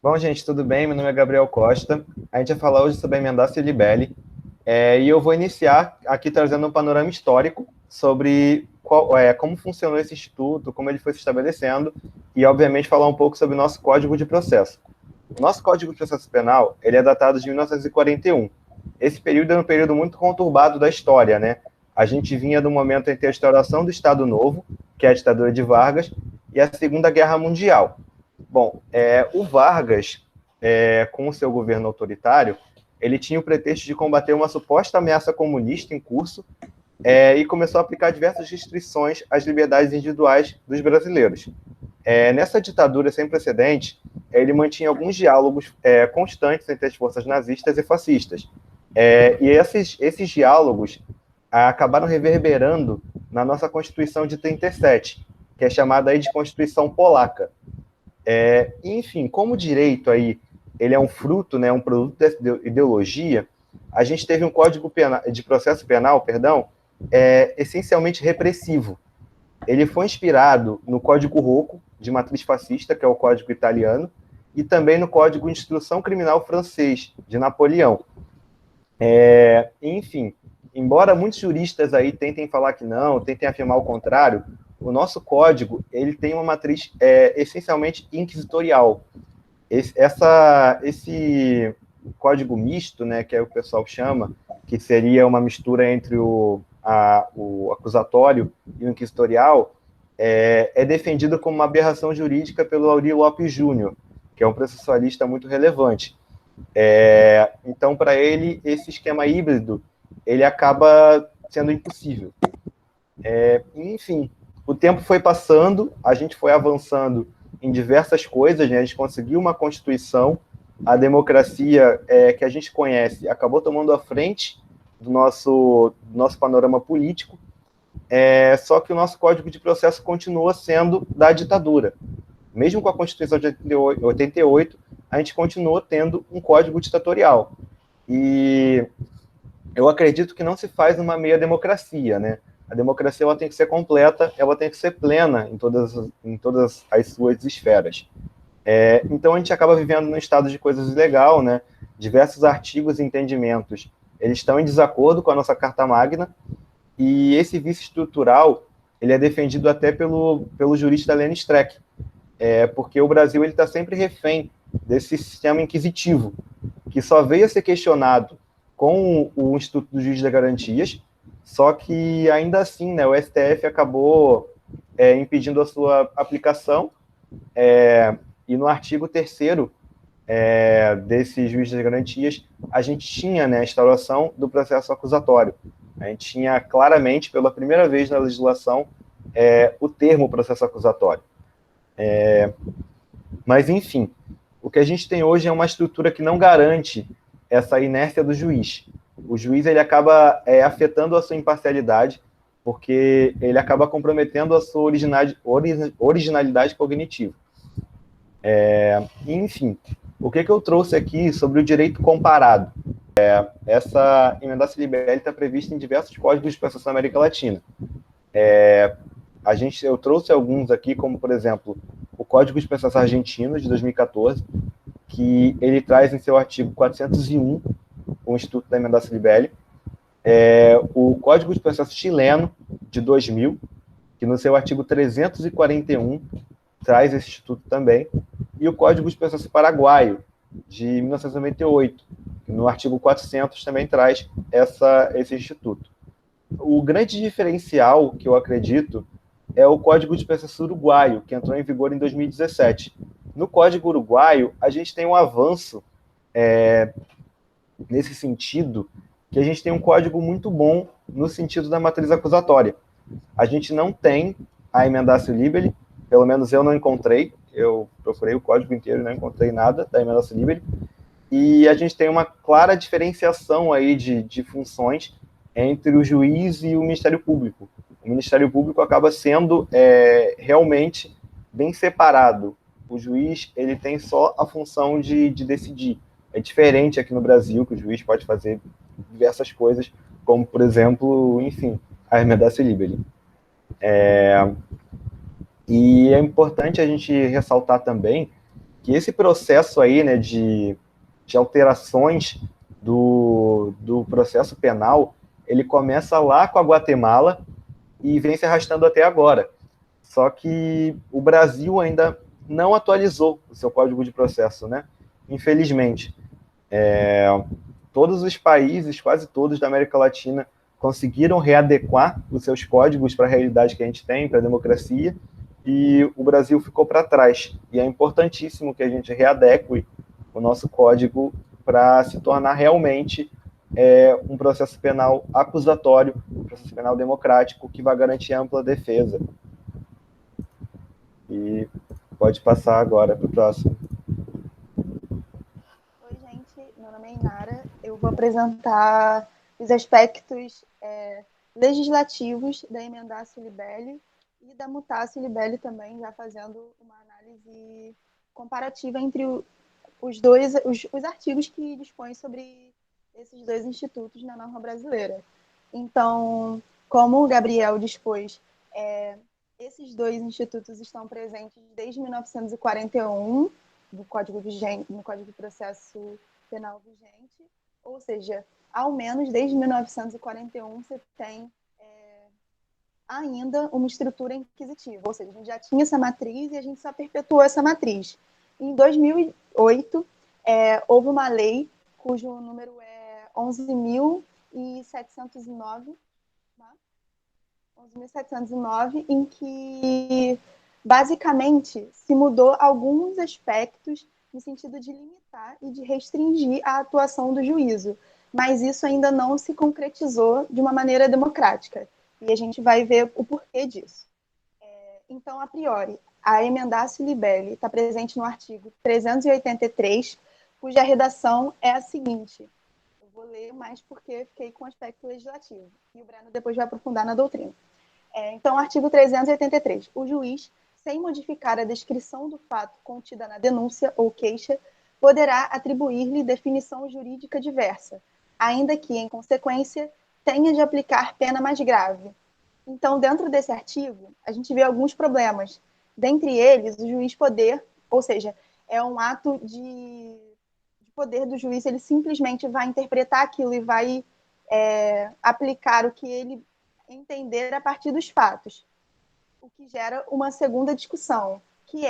Bom, gente, tudo bem? Meu nome é Gabriel Costa. A gente vai falar hoje sobre a Emendácio Libelli. E eu vou iniciar aqui trazendo um panorama histórico sobre como funcionou esse instituto, como ele foi se estabelecendo e, obviamente, falar um pouco sobre o nosso Código de Processo. O nosso Código de Processo Penal ele é datado de 1941. Esse período é um período muito conturbado da história, né? A gente vinha do momento entre a instauração do Estado Novo, que é a ditadura de Vargas, e a Segunda Guerra Mundial. Bom, o Vargas, com o seu governo autoritário, ele tinha o pretexto de combater uma suposta ameaça comunista em curso e começou a aplicar diversas restrições às liberdades individuais dos brasileiros. Nessa ditadura sem precedentes, ele mantinha alguns diálogos constantes entre as forças nazistas e fascistas. E esses diálogos acabaram reverberando na nossa Constituição de 37, que é chamada aí de Constituição Polaca. Enfim, como o direito aí, ele é um fruto, né, um produto dessa ideologia, a gente teve um código penal, de processo penal, perdão, essencialmente repressivo. Ele foi inspirado no Código Rocco, de matriz fascista, que é o código italiano, e também no Código de Instrução Criminal francês, de Napoleão. Enfim, embora muitos juristas aí tentem falar que não, tentem afirmar o contrário, o nosso código ele tem uma matriz essencialmente inquisitorial. Esse código misto, né, que é o pessoal chama, que seria uma mistura entre o acusatório e o inquisitorial, é defendido como uma aberração jurídica pelo Auri Lopes Júnior, que é um processualista muito relevante. Então, para ele, esse esquema híbrido ele acaba sendo impossível. Enfim, o tempo foi passando, a gente foi avançando em diversas coisas, né? A gente conseguiu uma Constituição, a democracia que a gente conhece acabou tomando a frente do nosso panorama político, só que o nosso Código de Processo continua sendo da ditadura. Mesmo com a Constituição de 88, a gente continuou tendo um código ditatorial. E eu acredito que não se faz uma meia democracia, né? A democracia ela tem que ser completa, ela tem que ser plena em todas as suas esferas. Então a gente acaba vivendo num estado de coisas ilegal, né? Diversos artigos e entendimentos eles estão em desacordo com a nossa Carta Magna e esse vício estrutural ele é defendido até pelo jurista Lenny Streck, porque o Brasil ele está sempre refém desse sistema inquisitivo que só veio a ser questionado com o Instituto do Juiz das Garantias, só que ainda assim, né, o STF acabou impedindo a sua aplicação, e no artigo 3º desse Juiz das Garantias, a gente tinha, né, a instauração do processo acusatório. A gente tinha claramente, pela primeira vez na legislação, o termo processo acusatório. Mas, enfim, o que a gente tem hoje é uma estrutura que não garante essa inércia do juiz. O juiz ele acaba afetando a sua imparcialidade, porque ele acaba comprometendo a sua originalidade cognitiva. Enfim, o que eu trouxe aqui sobre o direito comparado? Essa emendácio libelli está prevista em diversos códigos de processo da América Latina. Eu trouxe alguns aqui, como, por exemplo, o Código de Processo Argentino, de 2014, que ele traz em seu artigo 401 o Instituto da Emendácio Libelli, o Código de Processo Chileno, de 2000, que no seu artigo 341 traz esse instituto também, e o Código de Processo Paraguaio, de 1998, que no artigo 400 também traz esse instituto. O grande diferencial, que eu acredito, é o Código de Processo Uruguaio, que entrou em vigor em 2017. No Código Uruguaio, a gente tem um avanço nesse sentido, que a gente tem um código muito bom no sentido da matriz acusatória. A gente não tem a emendácio libelli, pelo menos eu não encontrei, eu procurei o código inteiro e não encontrei nada da emendácio libelli, e a gente tem uma clara diferenciação aí de funções entre o juiz e o Ministério Público. O Ministério Público acaba sendo realmente bem separado. O juiz ele tem só a função de decidir. É diferente aqui no Brasil, que o juiz pode fazer diversas coisas, como, por exemplo, enfim, a emendácio libelli. E é importante a gente ressaltar também que esse processo aí, né, de alterações do processo penal, ele começa lá com a Guatemala e vem se arrastando até agora. Só que o Brasil ainda não atualizou o seu Código de Processo, né? Infelizmente. Todos os países, quase todos da América Latina, conseguiram readequar os seus códigos para a realidade que a gente tem, para a democracia, e o Brasil ficou para trás. E é importantíssimo que a gente readeque o nosso código para se tornar realmente um processo penal acusatório, um processo penal democrático que vai garantir ampla defesa. E pode passar agora para o próximo. Oi, gente. Meu nome é Inara. Eu vou apresentar os aspectos legislativos da Emendatio Libelli e da Mutatio Libelli também, já fazendo uma análise comparativa entre os artigos que dispõem sobre esses dois institutos na norma brasileira. Então, como o Gabriel dispôs, esses dois institutos estão presentes desde 1941, no Código de Processo Penal vigente, ou seja, ao menos desde 1941 você tem ainda uma estrutura inquisitiva, ou seja, a gente já tinha essa matriz e a gente só perpetuou essa matriz. Em 2008, houve uma lei cujo número é 11.709, tá? 11.709, em que basicamente se mudou alguns aspectos no sentido de limitar e de restringir a atuação do juízo, mas isso ainda não se concretizou de uma maneira democrática, e a gente vai ver o porquê disso. Então, a priori, a Emendatio Libelli está presente no artigo 383, cuja redação é a seguinte. Eu vou ler mais porque fiquei com o aspecto legislativo, e o Breno depois vai aprofundar na doutrina. Então, artigo 383. O juiz, sem modificar a descrição do fato contida na denúncia ou queixa, poderá atribuir-lhe definição jurídica diversa, ainda que, em consequência, tenha de aplicar pena mais grave. Então, dentro desse artigo, a gente vê alguns problemas. Dentre eles, o juiz poder, ou seja, é um ato de poder do juiz, ele simplesmente vai interpretar aquilo e vai aplicar o que ele entender a partir dos fatos, o que gera uma segunda discussão, que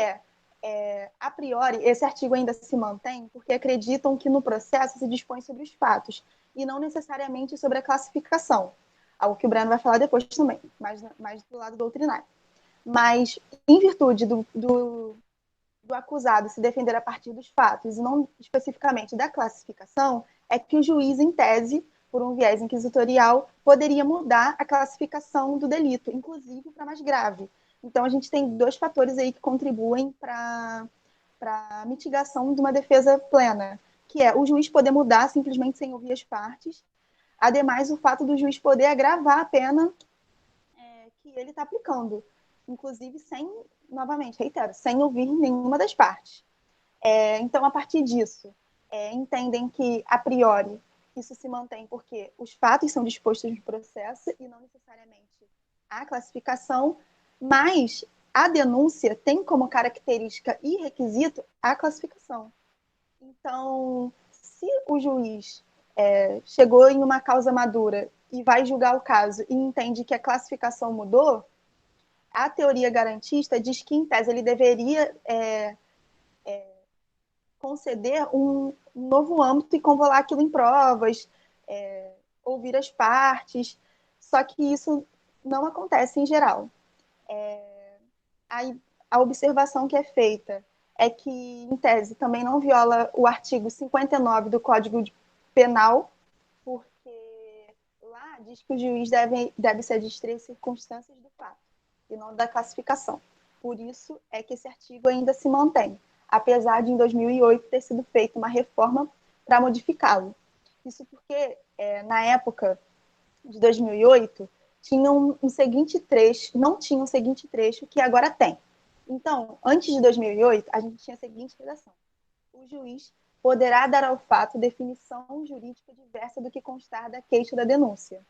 a priori, esse artigo ainda se mantém porque acreditam que no processo se dispõe sobre os fatos e não necessariamente sobre a classificação, algo que o Breno vai falar depois também, mais do lado doutrinário. Mas, em virtude do acusado se defender a partir dos fatos e não especificamente da classificação, é que o juiz, em tese, por um viés inquisitorial, poderia mudar a classificação do delito, inclusive para mais grave. Então, a gente tem dois fatores aí que contribuem para a mitigação de uma defesa plena, que é o juiz poder mudar simplesmente sem ouvir as partes, ademais, o fato do juiz poder agravar a pena que ele está aplicando, inclusive sem, novamente, reitero, sem ouvir nenhuma das partes. Então, a partir disso, entendem que, a priori, isso se mantém porque os fatos são dispostos no processo e não necessariamente a classificação, mas a denúncia tem como característica e requisito a classificação. Então, se o juiz chegou em uma causa madura e vai julgar o caso e entende que a classificação mudou, a teoria garantista diz que, em tese, ele deveria conceder um novo âmbito e convolar aquilo em provas, ouvir as partes, só que isso não acontece em geral. A observação que é feita é que, em tese, também não viola o artigo 59 do Código Penal, porque lá diz que o juiz deve se adstrer às circunstâncias do fato e não da classificação. Por isso é que esse artigo ainda se mantém, apesar de, em 2008, ter sido feita uma reforma para modificá-lo. Isso porque, na época de 2008, tinha um seguinte trecho, não tinha um seguinte trecho que agora tem. Então, antes de 2008, a gente tinha a seguinte redação. O juiz poderá dar ao fato definição jurídica diversa do que constar da queixa da denúncia.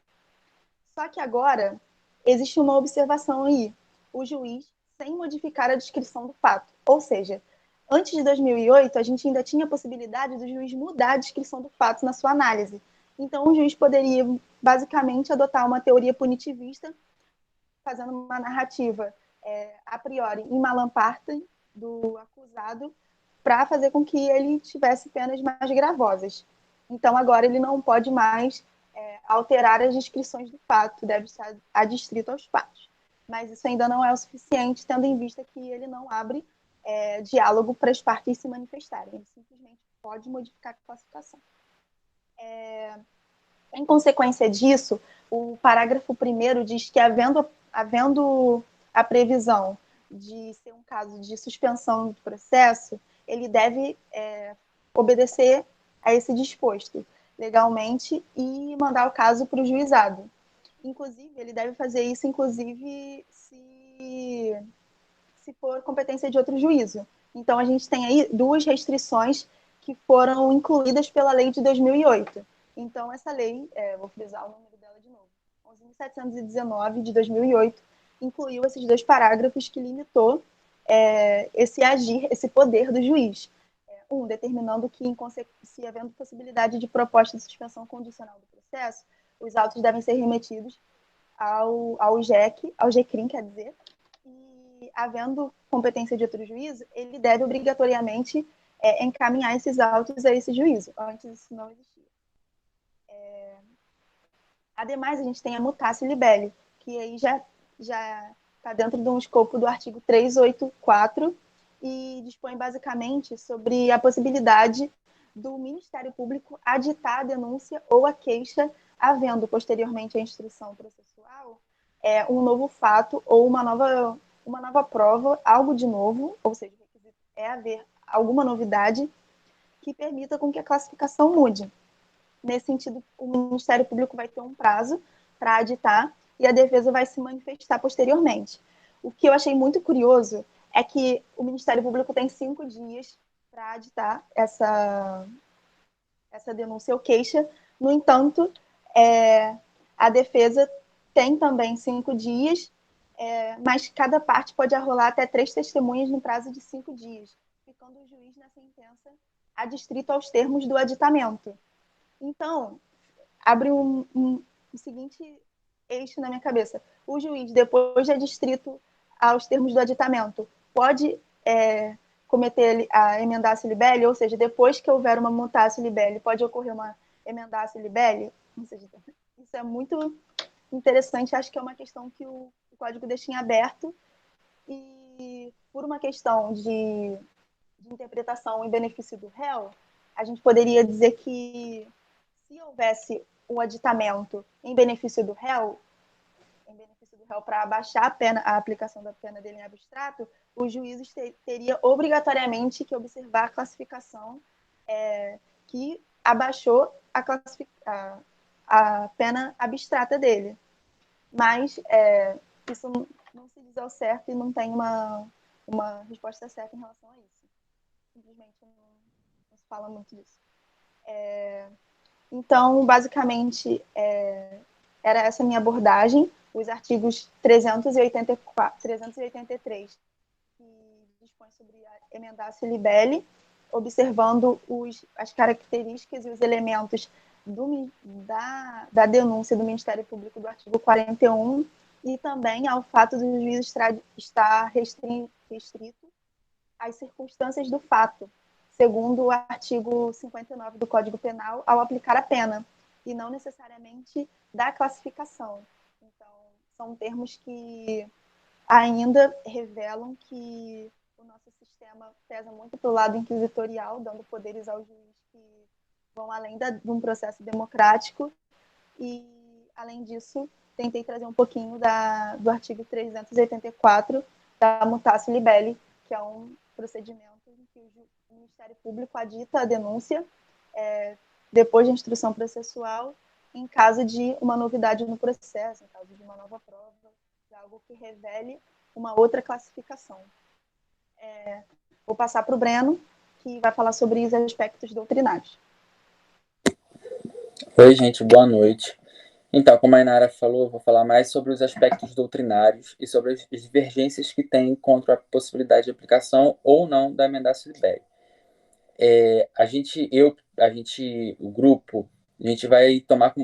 Só que agora existe uma observação aí. O juiz, sem modificar a descrição do fato, ou seja, Antes de 2008, a gente ainda tinha a possibilidade do juiz mudar a descrição do fato na sua análise. Então, o juiz poderia, basicamente, adotar uma teoria punitivista, fazendo uma narrativa a priori em Malam Partem do acusado, para fazer com que ele tivesse penas mais gravosas. Então, agora ele não pode mais alterar as descrições do fato, deve estar adstrito aos fatos. Mas isso ainda não é o suficiente, tendo em vista que ele não abre diálogo para as partes se manifestarem. Ele simplesmente pode modificar a classificação. Em consequência disso, o parágrafo 1º diz que, havendo a previsão de ser um caso de suspensão do processo, ele deve obedecer a esse disposto legalmente e mandar o caso para o juizado. Inclusive, ele deve fazer isso, inclusive, se for competência de outro juízo. Então, a gente tem aí 2 restrições que foram incluídas pela lei de 2008. Então, essa lei, vou frisar o número dela de novo, 11.719 de 2008, incluiu esses 2 parágrafos que limitou esse poder do juiz. Determinando que, se havendo possibilidade de proposta de suspensão condicional do processo, os autos devem ser remetidos ao GECRIM, quer dizer, e, havendo competência de outro juízo, ele deve obrigatoriamente encaminhar esses autos a esse juízo. Antes isso não existia. Ademais, a gente tem a mutatio libelli, que aí já está dentro de um escopo do artigo 384 e dispõe basicamente sobre a possibilidade do Ministério Público aditar a denúncia ou a queixa, havendo posteriormente à instrução processual um novo fato ou uma nova prova, algo de novo, ou seja, o requisito é haver alguma novidade que permita com que a classificação mude. Nesse sentido, o Ministério Público vai ter um prazo para aditar e a defesa vai se manifestar posteriormente. O que eu achei muito curioso é que o Ministério Público tem 5 dias para aditar essa denúncia ou queixa. No entanto, a defesa tem também 5 dias, mas cada parte pode arrolar até 3 testemunhas no prazo de 5 dias, ficando o juiz na sentença adstrito aos termos do aditamento. Então, abre o seguinte eixo na minha cabeça. O juiz, depois de adstrito aos termos do aditamento, pode cometer a emendatio libelli, ou seja, depois que houver uma mutatio libelli, pode ocorrer uma emendatio libelli. Ou seja, isso é muito interessante, acho que é uma questão que o Código deixa em aberto, e por uma questão de interpretação em benefício do réu, a gente poderia dizer que, se houvesse o aditamento em benefício do réu para abaixar a aplicação da pena dele em abstrato, os juízes teria obrigatoriamente que observar a classificação que abaixou a pena abstrata dele. Mas isso não se diz ao certo e não tem uma resposta certa em relação a isso. Simplesmente não se fala muito disso. Então, basicamente, era essa a minha abordagem. Os artigos 384, 383, que dispõe sobre a emendatio libelli, observando as características e os elementos da denúncia do Ministério Público do artigo 41, e também ao fato do juiz estar restrito às circunstâncias do fato, segundo o artigo 59 do Código Penal, ao aplicar a pena, e não necessariamente da classificação. Então, são termos que ainda revelam que o nosso sistema pesa muito para o lado inquisitorial, dando poderes ao juiz que vão além de um processo democrático. E, além disso, tentei trazer um pouquinho do artigo 384 da mutatio libelli, que é um procedimento em que o Ministério Público adita a denúncia depois da instrução processual, em caso de uma novidade no processo, em caso de uma nova prova, de algo que revele uma outra classificação. Vou passar para o Breno, que vai falar sobre os aspectos doutrinários. Oi, gente, boa noite. Então, como a Inara falou, eu vou falar mais sobre os aspectos doutrinários e sobre as divergências que tem contra a possibilidade de aplicação ou não da emendácio libere. O grupo, a gente vai tomar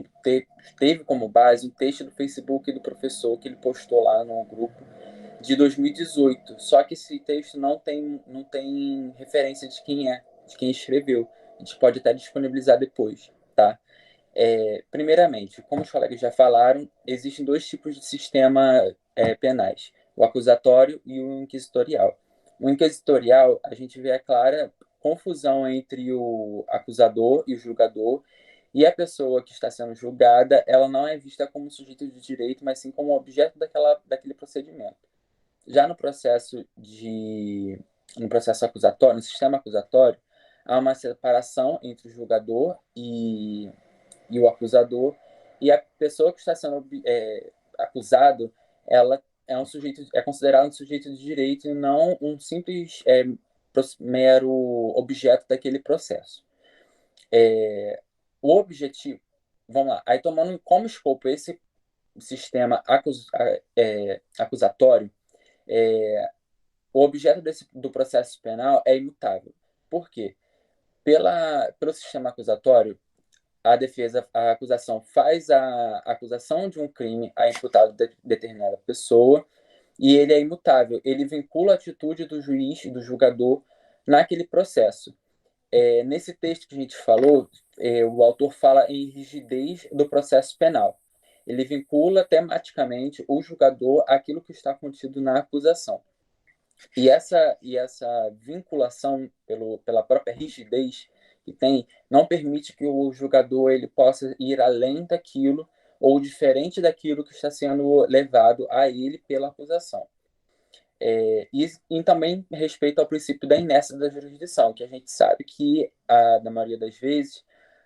teve como base um texto do Facebook do professor que ele postou lá no grupo de 2018. Só que esse texto não tem referência de quem escreveu. A gente pode até disponibilizar depois, tá? Primeiramente, como os colegas já falaram, existem dois tipos de sistema penais: o acusatório e o inquisitorial. O inquisitorial, a gente vê a clara confusão entre o acusador e o julgador, e a pessoa que está sendo julgada, ela não é vista como sujeito de direito, mas sim como objeto daquele procedimento. Já no processo acusatório, no sistema acusatório, há uma separação entre o julgador e o acusador, e a pessoa que está sendo acusado, ela é considerada um sujeito de direito e não um simples mero objeto daquele processo. O objetivo, vamos lá, aí tomando como escopo esse sistema acusatório, o objeto do processo penal é imutável. Por quê? Pelo sistema acusatório, a acusação faz a acusação de um crime a imputado de determinada pessoa e ele é imutável. Ele vincula a atitude do juiz e do julgador naquele processo. Nesse texto que a gente falou, o autor fala em rigidez do processo penal. Ele vincula tematicamente o julgador àquilo que está contido na acusação. E essa vinculação pela própria rigidez que tem, não permite que o julgador ele possa ir além daquilo ou diferente daquilo que está sendo levado a ele pela acusação. E também respeito ao princípio da inércia da jurisdição, que a gente sabe que, na maioria das vezes,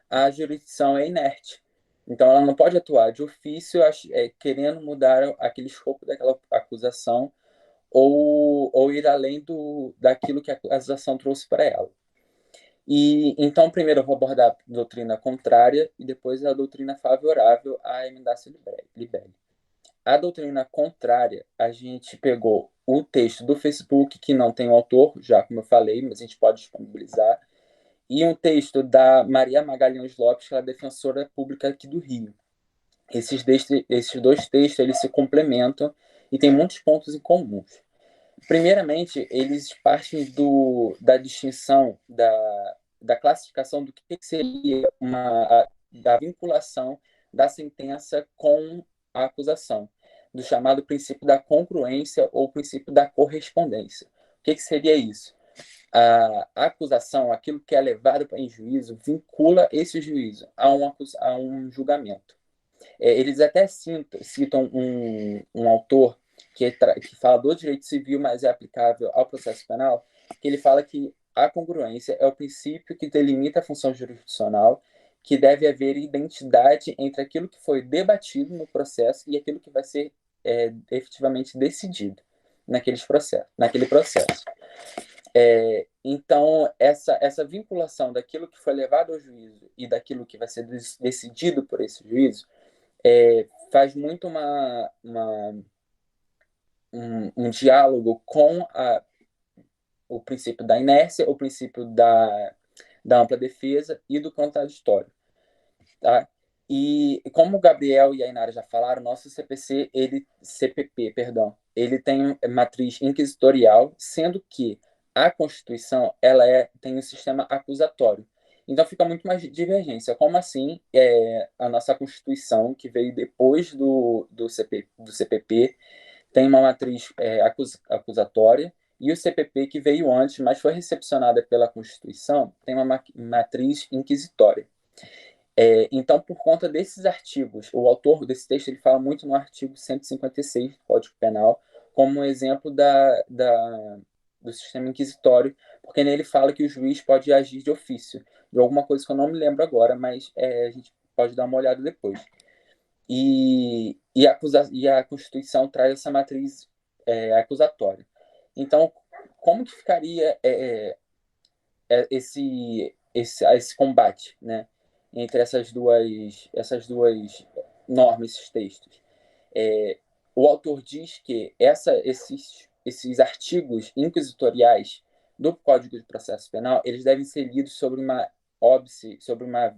a jurisdição é inerte. Então, ela não pode atuar de ofício querendo mudar aquele escopo daquela acusação ou ir além daquilo que a acusação trouxe para ela. E então, primeiro eu vou abordar a doutrina contrária e depois a doutrina favorável à emendácio libelli. A doutrina contrária, a gente pegou o texto do Facebook, que não tem o autor, já como eu falei, mas a gente pode disponibilizar, e um texto da Maria Magalhães Lopes, que é a defensora pública aqui do Rio. Esses dois textos, eles se complementam e têm muitos pontos em comuns. Primeiramente, eles partem da distinção, da classificação do que seria da vinculação da sentença com a acusação, do chamado princípio da congruência ou princípio da correspondência. O que seria isso? A acusação, aquilo que é levado em juízo, vincula esse juízo a um julgamento. Eles até citam um autor que fala do direito civil, mas é aplicável ao processo penal, que ele fala que a congruência é o princípio que delimita a função jurisdicional, que deve haver identidade entre aquilo que foi debatido no processo e aquilo que vai ser efetivamente decidido naquele processo. Então, essa vinculação daquilo que foi levado ao juízo e daquilo que vai ser decidido por esse juízo faz muito um diálogo com o princípio da inércia, o princípio da ampla defesa e do contraditório. Tá? E como o Gabriel e a Inara já falaram, nosso CPP, ele tem matriz inquisitorial, sendo que a Constituição tem um sistema acusatório. Então fica muito mais divergência. Como assim a nossa Constituição, que veio depois do CPP, tem uma matriz acusatória, e o CPP, que veio antes, mas foi recepcionada pela Constituição, tem uma matriz inquisitória. Então, por conta desses artigos, o autor desse texto ele fala muito no artigo 156 do Código Penal como um exemplo do sistema inquisitório, porque nele fala que o juiz pode agir de ofício, de alguma coisa que eu não me lembro agora, mas a gente pode dar uma olhada depois. E a Constituição traz essa matriz acusatória. Então, como que ficaria esse combate, né, entre essas duas norma, esses textos. O autor diz que esses artigos inquisitoriais do Código de Processo Penal, eles devem ser lidos sobre uma óbice, sobre uma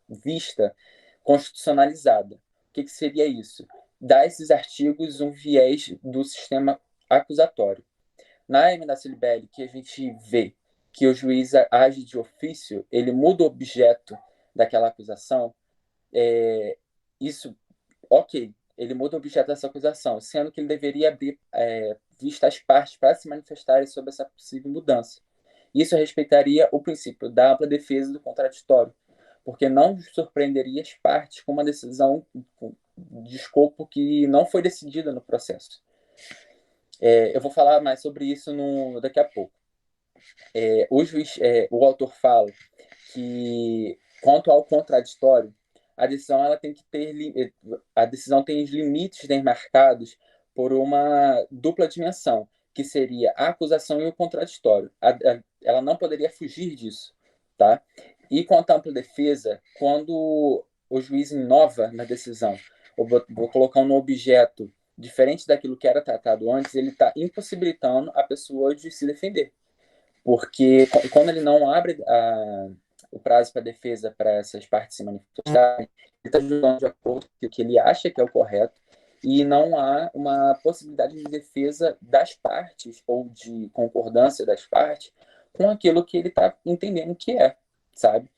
vista constitucionalizada. O que seria isso? Dar a esses artigos um viés do sistema acusatório. Na emenda Silibelli, que a gente vê que o juiz age de ofício, ele muda o objeto daquela acusação, isso, ok, ele muda o objeto dessa acusação, sendo que ele deveria abrir vista às partes para se manifestarem sobre essa possível mudança. Isso respeitaria o princípio da ampla defesa do contraditório, porque não surpreenderia as partes com uma decisão de escopo que não foi decidida no processo. Eu vou falar mais sobre isso daqui a pouco. O autor fala que, quanto ao contraditório, a decisão tem os limites demarcados por uma dupla dimensão, que seria a acusação e o contraditório. Ela não poderia fugir disso, tá? E quanto à ampla defesa, quando o juiz inova na decisão, vou colocar um objeto diferente daquilo que era tratado antes, ele está impossibilitando a pessoa de se defender. Porque quando ele não abre o prazo para defesa para essas partes se manifestarem, ele está julgando de acordo com o que ele acha que é o correto e não há uma possibilidade de defesa das partes ou de concordância das partes com aquilo que ele está entendendo que sabe?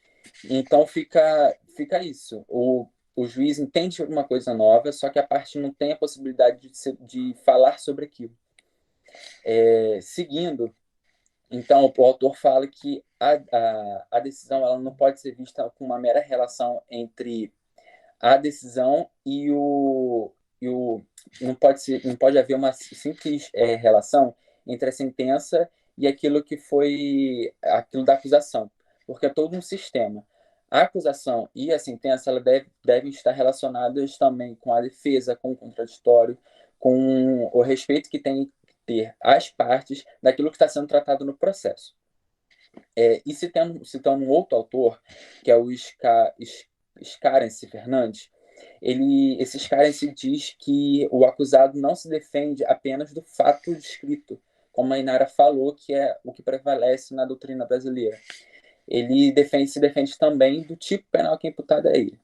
Então fica isso. O juiz entende alguma coisa nova, só que a parte não tem a possibilidade de falar sobre aquilo. Seguindo, então, o autor fala que a decisão ela não pode ser vista com uma mera relação entre a decisão e não pode haver uma simples relação entre a sentença e aquilo da acusação, porque é todo um sistema. A acusação e a sentença ela devem estar relacionadas também com a defesa, com o contraditório, com o respeito que tem ter as partes daquilo que está sendo tratado no processo. E citando um outro autor, que é o Scarense Fernandes, esse Scarense diz que o acusado não se defende apenas do fato descrito, como a Inara falou, que é o que prevalece na doutrina brasileira. Ele se defende também do tipo penal que é imputado a ele.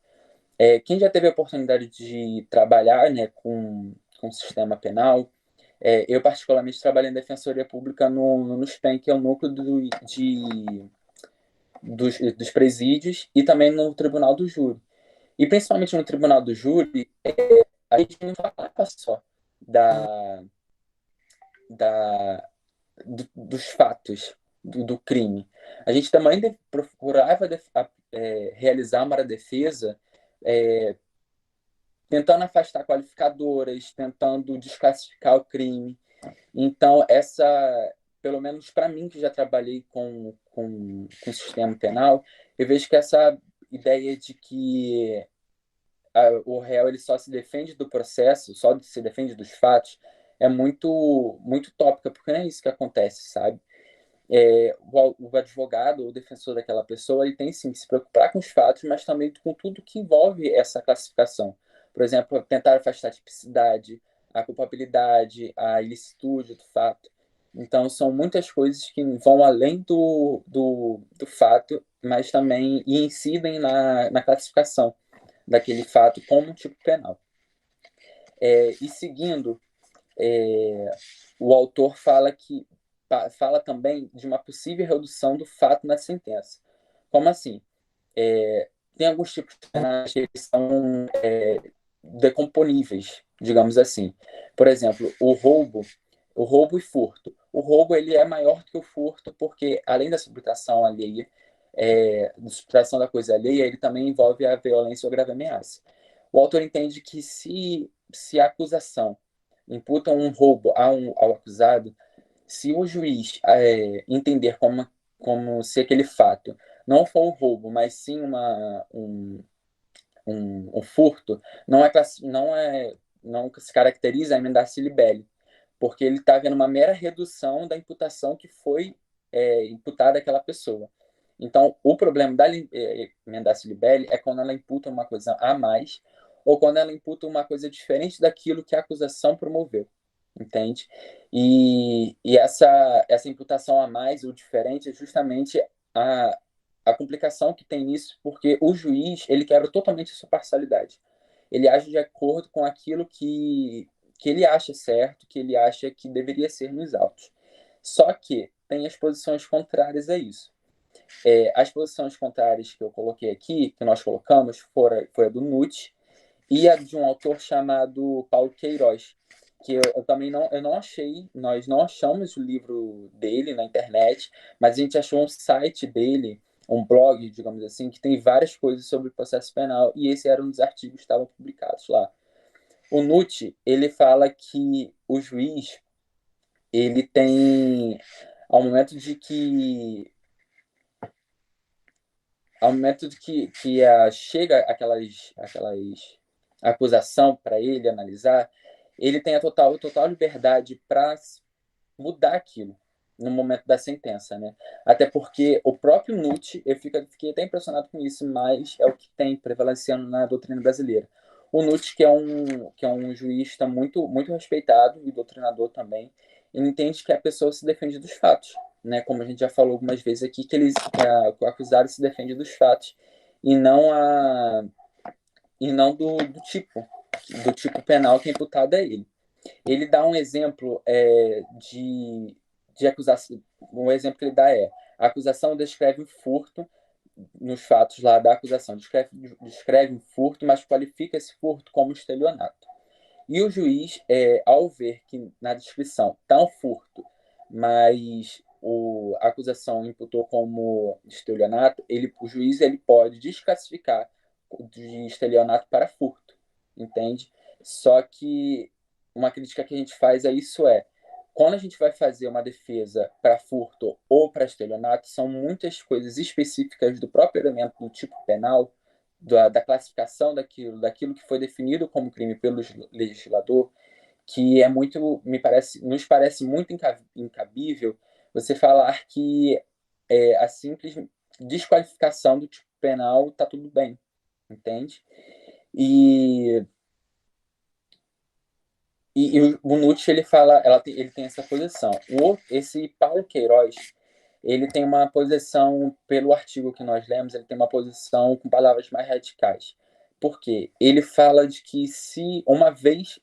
Quem já teve a oportunidade de trabalhar, né, com o sistema penal, eu particularmente trabalhei em Defensoria Pública no SPEM, que é o núcleo dos presídios, e também no Tribunal do Júri. E principalmente no Tribunal do Júri, a gente não falava só dos fatos do crime. A gente também procurava realizar uma defesa tentando afastar qualificadoras, tentando desclassificar o crime. Então, pelo menos para mim, que já trabalhei com o sistema penal, eu vejo que essa ideia de que o réu ele só se defende do processo, só se defende dos fatos, é muito, muito tópica, porque não é isso que acontece, sabe? O advogado ou o defensor daquela pessoa ele tem sim que se preocupar com os fatos, mas também com tudo que envolve essa classificação. Por exemplo, tentar afastar a tipicidade, a culpabilidade, a ilicitude do fato. Então, são muitas coisas que vão além do fato, mas também incidem na classificação daquele fato como um tipo penal. E seguindo, o autor fala também de uma possível redução do fato na sentença. Como assim? Tem alguns tipos de penais que eles são decomponíveis, digamos assim. Por exemplo, o roubo e furto. O roubo ele é maior que o furto porque, além da subtração alheia, da subtração da coisa alheia, ele também envolve a violência ou grave ameaça. O autor entende que se a acusação imputa um roubo ao acusado, se o juiz entender como se aquele fato não for um roubo, mas sim um furto, não se caracteriza a emenda Silibelli, porque ele está vendo uma mera redução da imputação que foi imputada àquela pessoa. Então, o problema da emenda Silibelli é quando ela imputa uma coisa a mais ou quando ela imputa uma coisa diferente daquilo que a acusação promoveu, entende? E essa imputação a mais ou diferente é justamente a complicação que tem nisso, porque o juiz, ele quebra totalmente a sua parcialidade. Ele age de acordo com aquilo que ele acha certo, que ele acha que deveria ser nos autos. Só que tem as posições contrárias a isso. As posições contrárias que eu coloquei aqui, que nós colocamos, foi a do Nutt e a de um autor chamado Paulo Queiroz, que eu também não achei, nós não achamos o livro dele na internet, mas a gente achou um site dele, um blog, digamos assim, que tem várias coisas sobre o processo penal, e esse era um dos artigos que estavam publicados lá. O Nutt, ele fala que o juiz, ele tem, ao momento de que chega aquelas acusação para ele analisar, ele tem a total liberdade para mudar aquilo no momento da sentença, né? Até porque o próprio Nutt, fiquei até impressionado com isso, mas é o que tem prevalecendo na doutrina brasileira. O Nutt, que é um juiz muito, muito respeitado e doutrinador também, ele entende que a pessoa se defende dos fatos, né? Como a gente já falou algumas vezes aqui, que o acusado se defende dos fatos e não do tipo penal que é imputado a ele. Ele dá um exemplo de acusação. Um exemplo que ele dá a acusação descreve um furto nos fatos lá da acusação. Descreve um furto, mas qualifica esse furto como estelionato. E o juiz, ao ver que na descrição está um furto, mas a acusação imputou como estelionato, o juiz pode desclassificar de estelionato para furto, entende? Só que uma crítica que a gente faz a isso quando a gente vai fazer uma defesa para furto ou para estelionato, são muitas coisas específicas do próprio elemento do tipo penal, da classificação daquilo que foi definido como crime pelo legislador, que nos parece muito incabível você falar que a simples desqualificação do tipo penal está tudo bem, entende? E o Nutt, ele tem essa posição. Esse Paulo Queiroz, ele tem uma posição, pelo artigo que nós lemos, ele tem uma posição com palavras mais radicais. Por quê? Ele fala de que se uma vez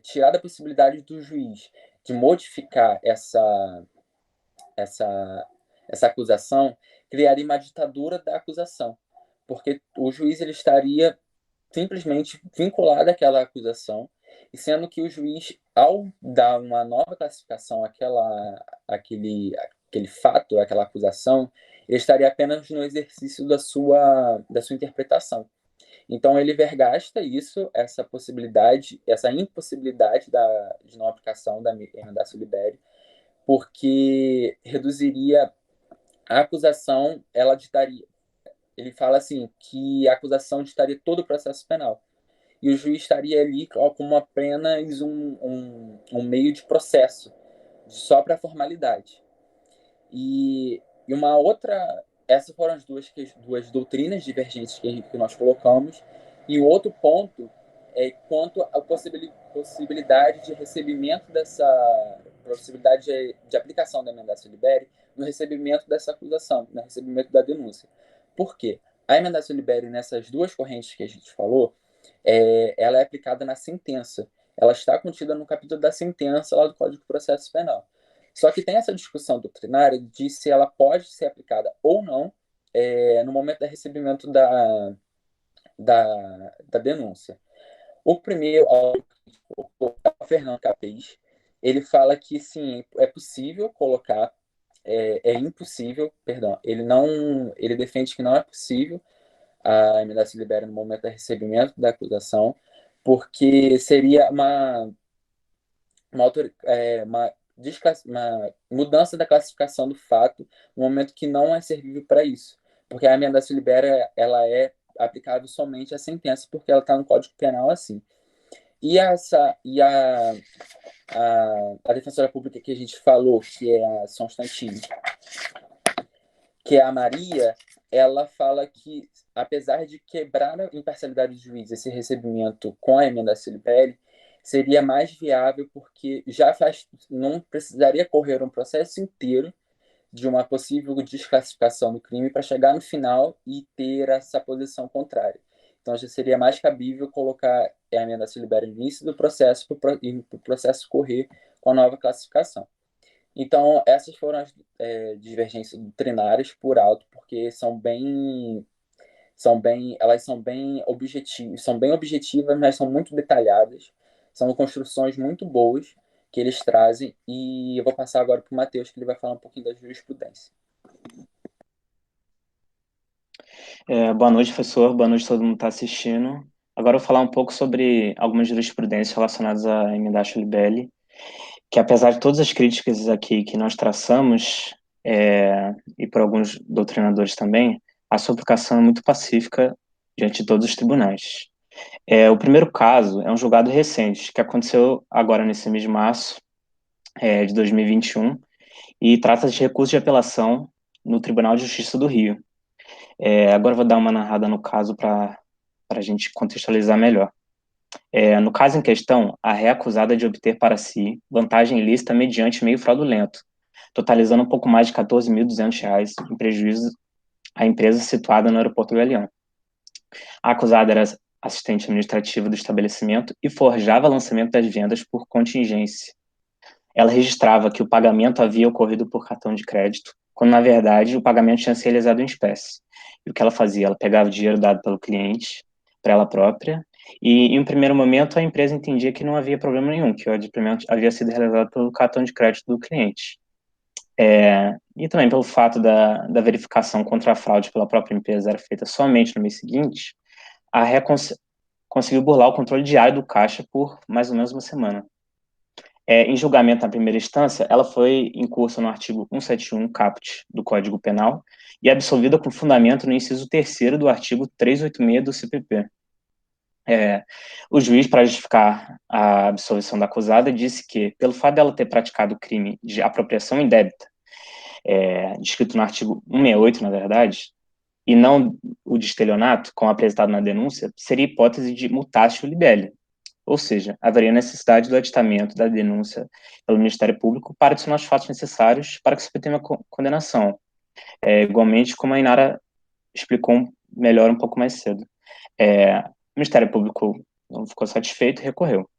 tirada a possibilidade do juiz de modificar essa acusação, criaria uma ditadura da acusação, porque o juiz ele estaria simplesmente vinculado àquela acusação, e sendo que o juiz, ao dar uma nova classificação àquele fato, àquela acusação, ele estaria apenas no exercício da sua interpretação. Então, ele vergasta essa possibilidade, essa impossibilidade de não aplicação da emendatio liberi, porque reduziria a acusação, ele fala assim, que a acusação ditaria todo o processo penal. E o juiz estaria ali como apenas um meio de processo, só para formalidade. E uma outra... Essas foram as duas doutrinas divergentes que nós colocamos. E o outro ponto é quanto à possibilidade de recebimento possibilidade de aplicação da emendatio liberi no recebimento dessa acusação, no recebimento da denúncia. Por quê? A emendatio liberi, nessas duas correntes que a gente falou, ela é aplicada na sentença. Ela está contida no capítulo da sentença lá do Código de Processo Penal. Só que tem essa discussão doutrinária de se ela pode ser aplicada ou não no momento do recebimento da denúncia. O primeiro, o Fernando Capês, ele fala que sim, é possível colocar, impossível, perdão, ele defende que não é possível a emendatio liberi no momento do recebimento da acusação, porque seria uma mudança da classificação do fato no momento que não é servível para isso, porque a emendatio liberi ela é aplicável somente à sentença, porque ela está no Código Penal assim. E a defensora pública que a gente falou, que é a São Stantini, que é a Maria, ela fala que, apesar de quebrar a imparcialidade do juiz esse recebimento com a emenda Silibelli, seria mais viável porque não precisaria correr um processo inteiro de uma possível desclassificação do crime para chegar no final e ter essa posição contrária. Então, já seria mais cabível colocar a emenda Silibelli no início do processo para o processo correr com a nova classificação. Então, essas foram as divergências doutrinárias por alto, porque elas são bem objetivas, mas são muito detalhadas. São construções muito boas que eles trazem. E eu vou passar agora para o Matheus, que ele vai falar um pouquinho da jurisprudência. Boa noite, professor. Boa noite a todo mundo que está assistindo. Agora eu vou falar um pouco sobre algumas jurisprudências relacionadas à emenda Libelli, que apesar de todas as críticas aqui que nós traçamos, e por alguns doutrinadores também, a sua aplicação é muito pacífica diante de todos os tribunais. O primeiro caso é um julgado recente, que aconteceu agora nesse mês de março de 2021, e trata de recurso de apelação no Tribunal de Justiça do Rio. Agora eu vou dar uma narrada no caso para a gente contextualizar melhor. No caso em questão, a ré acusada de obter para si vantagem ilícita mediante meio fraudulento, totalizando um pouco mais de R$ 14.200 em prejuízo à empresa situada no aeroporto Galeão. A acusada era assistente administrativa do estabelecimento e forjava lançamento das vendas por contingência. Ela registrava que o pagamento havia ocorrido por cartão de crédito, quando, na verdade, o pagamento tinha sido realizado em espécie. E o que ela fazia? Ela pegava o dinheiro dado pelo cliente para ela própria e, em um primeiro momento, a empresa entendia que não havia problema nenhum, que o adimplemento havia sido realizado pelo cartão de crédito do cliente. E também pelo fato da verificação contra a fraude pela própria empresa era feita somente no mês seguinte, a ré conseguiu burlar o controle diário do caixa por mais ou menos uma semana. Em julgamento na primeira instância, ela foi incursa no artigo 171 caput do Código Penal e absolvida com fundamento no inciso 3º do artigo 386 do CPP. O juiz, para justificar a absolvição da acusada, disse que, pelo fato dela ter praticado o crime de apropriação indébita, descrito no artigo 168, na verdade, e não o de estelionato, como apresentado na denúncia, seria hipótese de mutatio libelli, ou seja, haveria necessidade do aditamento da denúncia pelo Ministério Público para adicionar os fatos necessários para que se obtenha uma condenação. Igualmente, como a Inara explicou melhor um pouco mais cedo. O Ministério Público não ficou satisfeito e recorreu.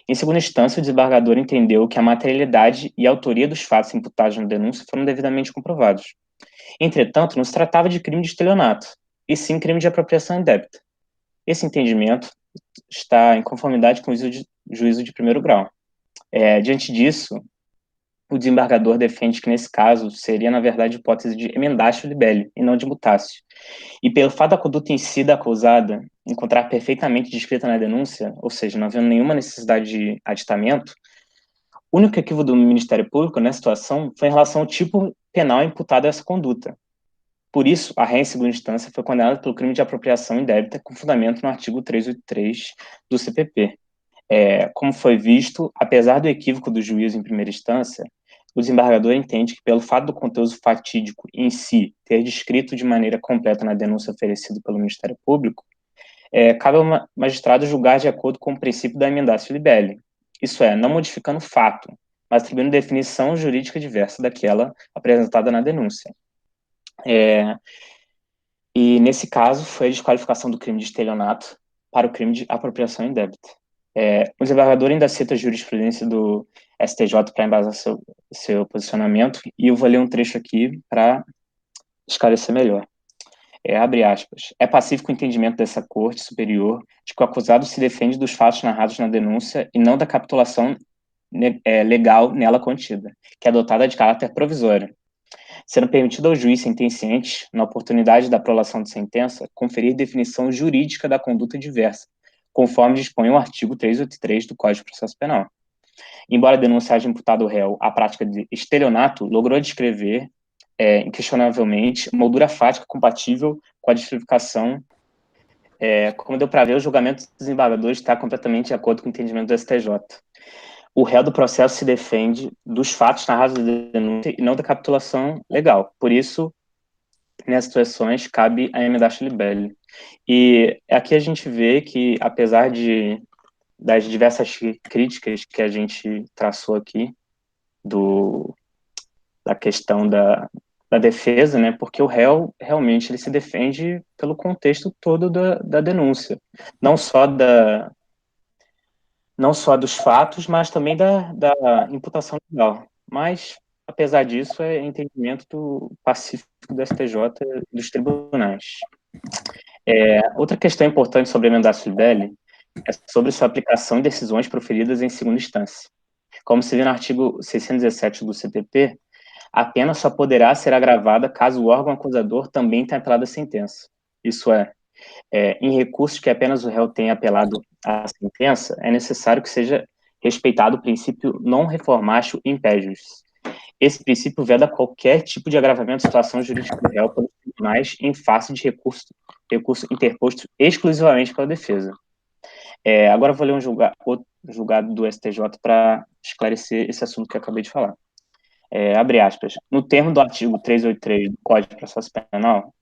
Em segunda instância, o desembargador entendeu que a materialidade e a autoria dos fatos imputados na denúncia foram devidamente comprovados. Entretanto, não se tratava de crime de estelionato, e sim crime de apropriação indébita. Esse entendimento está em conformidade com o juízo de primeiro grau. Diante disso, o desembargador defende que, nesse caso, seria, na verdade, hipótese de emendatio libelli, e não de mutatio. E pelo fato da conduta em si da acusada encontrar perfeitamente descrita na denúncia, ou seja, não havendo nenhuma necessidade de aditamento, o único equívoco do Ministério Público nessa situação foi em relação ao tipo penal imputado a essa conduta. Por isso, a ré em segunda instância foi condenada pelo crime de apropriação indébita com fundamento no artigo 383 do CPP. Como foi visto, apesar do equívoco do juiz em primeira instância, o desembargador entende que, pelo fato do conteúdo fatídico em si ter descrito de maneira completa na denúncia oferecida pelo Ministério Público, cabe ao magistrado julgar de acordo com o princípio da emendatio libelli, isso é, não modificando o fato, mas atribuindo definição jurídica diversa daquela apresentada na denúncia. E, nesse caso, foi a desqualificação do crime de estelionato para o crime de apropriação indébita. O desembargador ainda cita a jurisprudência do STJ para embasar seu posicionamento, e eu vou ler um trecho aqui para esclarecer melhor. Abre aspas. É pacífico o entendimento dessa Corte Superior de que o acusado se defende dos fatos narrados na denúncia e não da capitulação legal nela contida, que é adotada de caráter provisório, sendo permitido ao juiz sentenciante, na oportunidade da prolação de sentença, conferir definição jurídica da conduta diversa, conforme dispõe o artigo 383 do Código de Processo Penal. Embora a denúncia haja imputado ao réu a prática de estelionato, logrou descrever, inquestionavelmente, moldura fática compatível com a justificação. Como deu para ver, o julgamento do desembargador está completamente de acordo com o entendimento do STJ. O réu do processo se defende dos fatos narrados da denúncia e não da capitulação legal. Por isso, nessas situações, cabe a emendatio libelli. E aqui a gente vê que, apesar das diversas críticas que a gente traçou aqui, da questão da defesa, né, porque o réu realmente ele se defende pelo contexto todo da denúncia, não só dos fatos, mas também da imputação legal. Mas, apesar disso, é entendimento pacífico do STJ e dos tribunais. Outra questão importante sobre a emendatio libelli é sobre sua aplicação em decisões proferidas em segunda instância. Como se vê no artigo 617 do CPP, a pena só poderá ser agravada caso o órgão acusador também tenha apelado a sentença. Isso em recursos que apenas o réu tenha apelado à sentença, é necessário que seja respeitado o princípio non reformatio impedius. Esse princípio veda qualquer tipo de agravamento de situação jurídica do réu pelos tribunais em face de recurso interposto exclusivamente pela defesa. Agora eu vou ler outro julgado do STJ para esclarecer esse assunto que eu acabei de falar. Abre aspas. No termo do artigo 383 do Código de Processo Penal,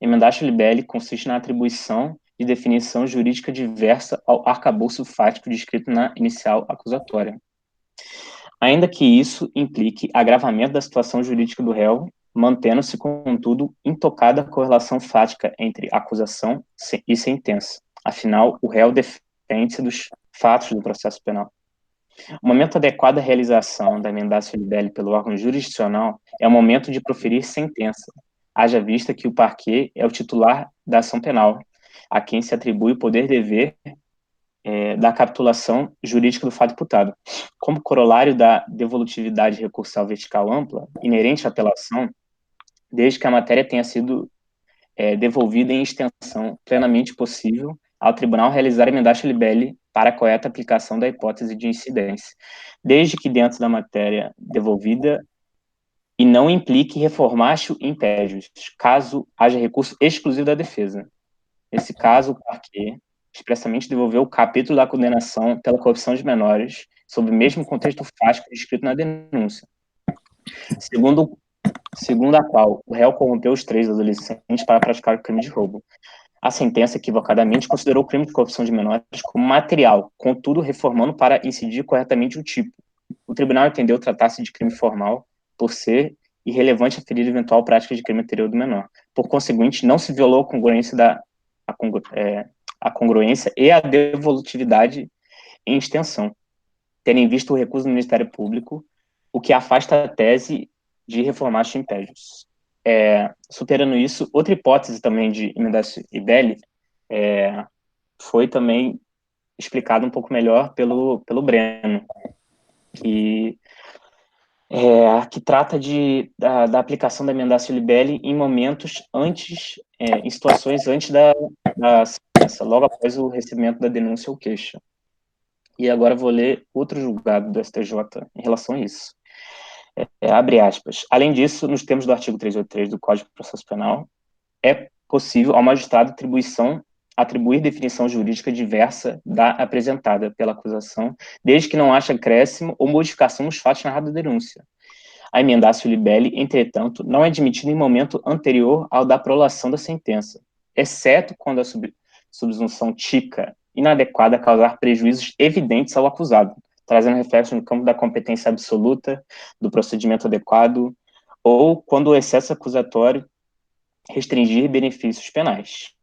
emendatio libelli consiste na atribuição de definição jurídica diversa ao arcabouço fático descrito na inicial acusatória. Ainda que isso implique agravamento da situação jurídica do réu, mantendo-se, contudo, intocada a correlação fática entre acusação e sentença. Afinal, o réu defende-se dos fatos do processo penal. O momento adequado à realização da emendatio libelli pelo órgão jurisdicional é o momento de proferir sentença, haja vista que o parquet é o titular da ação penal, a quem se atribui o poder-dever da capitulação jurídica do fato imputado. Como corolário da devolutividade recursal vertical ampla, inerente à apelação, desde que a matéria tenha sido devolvida em extensão plenamente possível ao tribunal realizar emendatio libelli para a correta aplicação da hipótese de incidência, desde que dentro da matéria devolvida e não implique reformatio impedius, caso haja recurso exclusivo da defesa. Nesse caso, o parquet expressamente devolveu o capítulo da condenação pela corrupção de menores, sob o mesmo contexto fático descrito na denúncia, segundo a qual o réu corrompeu os 3 adolescentes para praticar o crime de roubo. A sentença, equivocadamente, considerou o crime de corrupção de menores como material, contudo, reformando para incidir corretamente o tipo. O tribunal entendeu tratar-se de crime formal, por ser irrelevante aferir eventual prática de crime anterior do menor. Por conseguinte, não se violou a congruência a congruência e a devolutividade em extensão, tendo em vista o recuso do Ministério Público, o que afasta a tese de reformatio impedius. Superando isso, outra hipótese também de emendatio libelli foi também explicado um pouco melhor pelo Breno, que trata da aplicação da emendatio libelli em momentos antes, em situações antes da sentença, logo após o recebimento da denúncia ou queixa. E agora vou ler outro julgado do STJ em relação a isso. Abre aspas. Além disso, nos termos do artigo 383 do Código de Processo Penal, é possível ao magistrado atribuir definição jurídica diversa da apresentada pela acusação, desde que não haja acréscimo ou modificação nos fatos narrados da denúncia. A emendatio libelli, entretanto, não é admitida em momento anterior ao da prolação da sentença, exceto quando a subsunção típica inadequada a causar prejuízos evidentes ao acusado, trazendo reflexo no campo da competência absoluta, do procedimento adequado, ou quando o excesso acusatório restringir benefícios penais.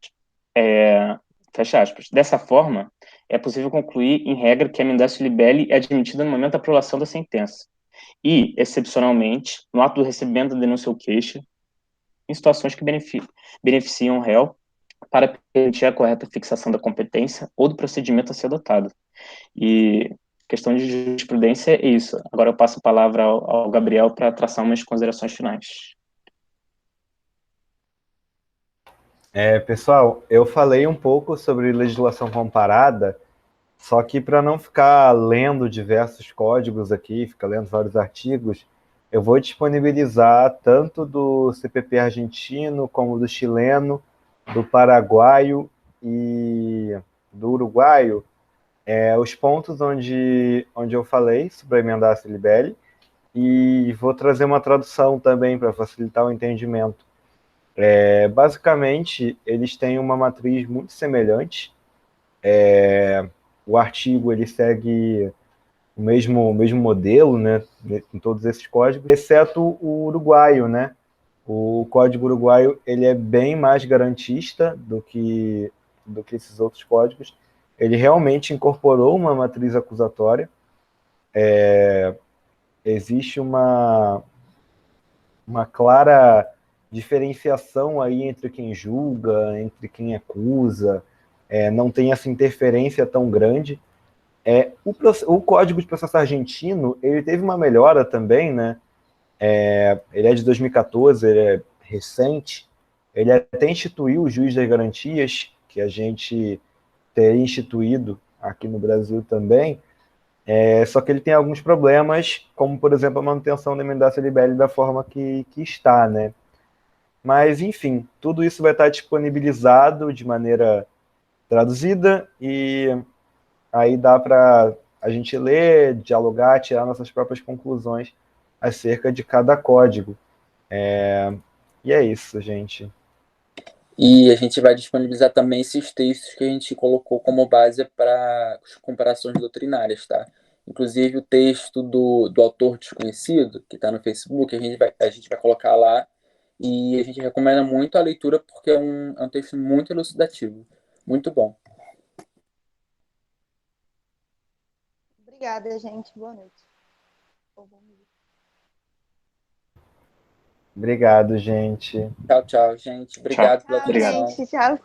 Fecha aspas. Dessa forma, é possível concluir, em regra, que a emendatio libelli é admitida no momento da prolação da sentença e, excepcionalmente, no ato do recebimento da denúncia ou queixa, em situações que beneficiam o réu para permitir a correta fixação da competência ou do procedimento a ser adotado. E questão de jurisprudência é isso. Agora eu passo a palavra ao Gabriel para traçar umas considerações finais. Pessoal, eu falei um pouco sobre legislação comparada, só que para não ficar lendo diversos códigos aqui, ficar lendo vários artigos, eu vou disponibilizar tanto do CPP argentino, como do chileno, do paraguaio e do uruguaio, os pontos onde eu falei sobre a emendatio libelli, e vou trazer uma tradução também para facilitar o entendimento. Basicamente, eles têm uma matriz muito semelhante. O artigo ele segue o mesmo modelo, né, em todos esses códigos, exceto o uruguaio, né? O código uruguaio ele é bem mais garantista do que esses outros códigos. Ele realmente incorporou uma matriz acusatória. Existe uma clara diferenciação aí entre quem julga, entre quem acusa. Não tem essa interferência tão grande. O Código de Processo Argentino, ele teve uma melhora também, né? Ele é de 2014, ele é recente. Ele até instituiu o juiz das garantias, que a gente teria instituído aqui no Brasil também. Só que ele tem alguns problemas, como, por exemplo, a manutenção da emendácia libelli da forma que está, né? Mas, enfim, tudo isso vai estar disponibilizado de maneira traduzida e aí dá para a gente ler, dialogar, tirar nossas próprias conclusões acerca de cada código. E é isso, gente. E a gente vai disponibilizar também esses textos que a gente colocou como base para as comparações doutrinárias, tá? Inclusive o texto do autor desconhecido, que está no Facebook, a gente vai colocar lá. E a gente recomenda muito a leitura porque é um texto muito elucidativo. Muito bom. Obrigada, gente. Boa noite. Ou bom dia. Obrigado, gente. Tchau, tchau, gente. Tchau. Obrigado pela Tchau, Obrigado. atenção. gente. Tchau.